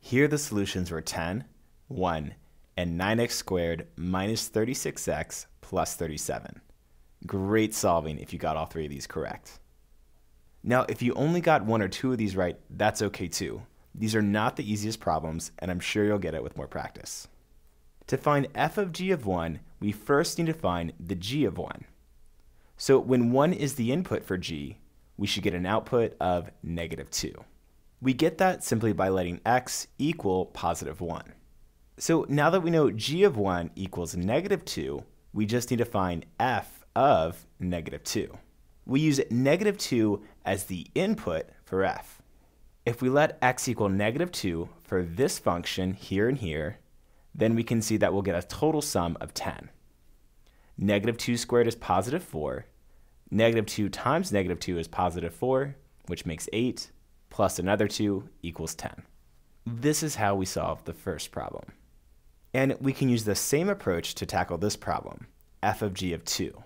Here the solutions were 10, 1, and 9x squared minus 36x plus 37. Great solving if you got all three of these correct. Now, if you only got one or two of these right, that's okay too. These are not the easiest problems, and I'm sure you'll get it with more practice. To find f of g of 1, we first need to find the g of 1. So when 1 is the input for g, we should get an output of negative 2. We get that simply by letting x equal positive 1. So now that we know g of 1 equals negative 2, we just need to find f of negative 2. We use negative 2 as the input for f. If we let x equal negative 2 for this function here and here, then we can see that we'll get a total sum of 10. Negative 2 squared is positive 4. Negative 2 times negative 2 is positive 4, which makes 8, plus another 2 equals 10. This is how we solve the first problem. And we can use the same approach to tackle this problem, f of g of 2.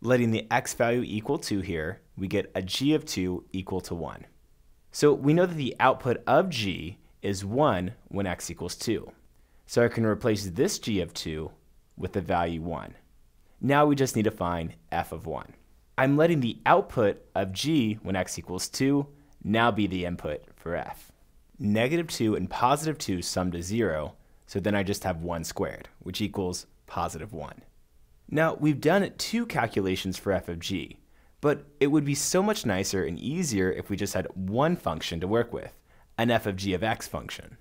Letting the x value equal 2 here, we get a g of 2 equal to 1. So we know that the output of g is 1 when x equals 2. So I can replace this g of 2 with the value 1. Now we just need to find f of 1. I'm letting the output of g when x equals 2 now be the input for f. Negative 2 and positive 2 sum to 0, so then I just have 1 squared, which equals positive 1. Now, we've done two calculations for f of g, but it would be so much nicer and easier if we just had one function to work with, an f of g of x function.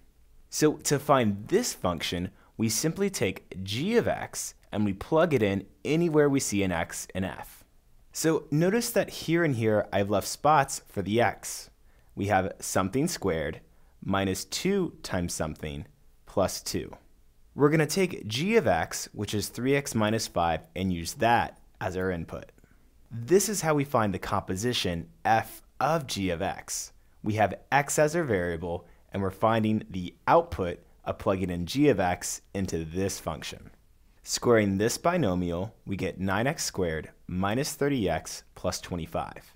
So to find this function, we simply take g of x and we plug it in anywhere we see an x in f. So notice that here and here I've left spots for the x. We have something squared minus 2 times something plus 2. We're going to take g of x, which is 3x minus 5, and use that as our input. This is how we find the composition f of g of x. We have x as our variable, and we're finding the output of plugging in g of x into this function. Squaring this binomial, we get 9x squared minus 30x plus 25.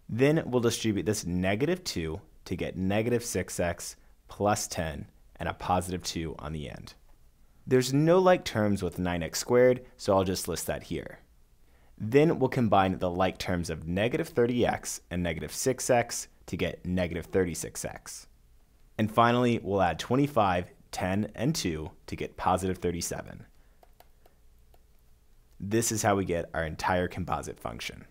Then we'll distribute this negative 2 to get negative 6x plus 10 and a positive 2 on the end. There's no like terms with 9x squared, so I'll just list that here. Then we'll combine the like terms of negative 30x and negative 6x to get negative 36x. And finally, we'll add 25, 10, and 2 to get positive 37. This is how we get our entire composite function.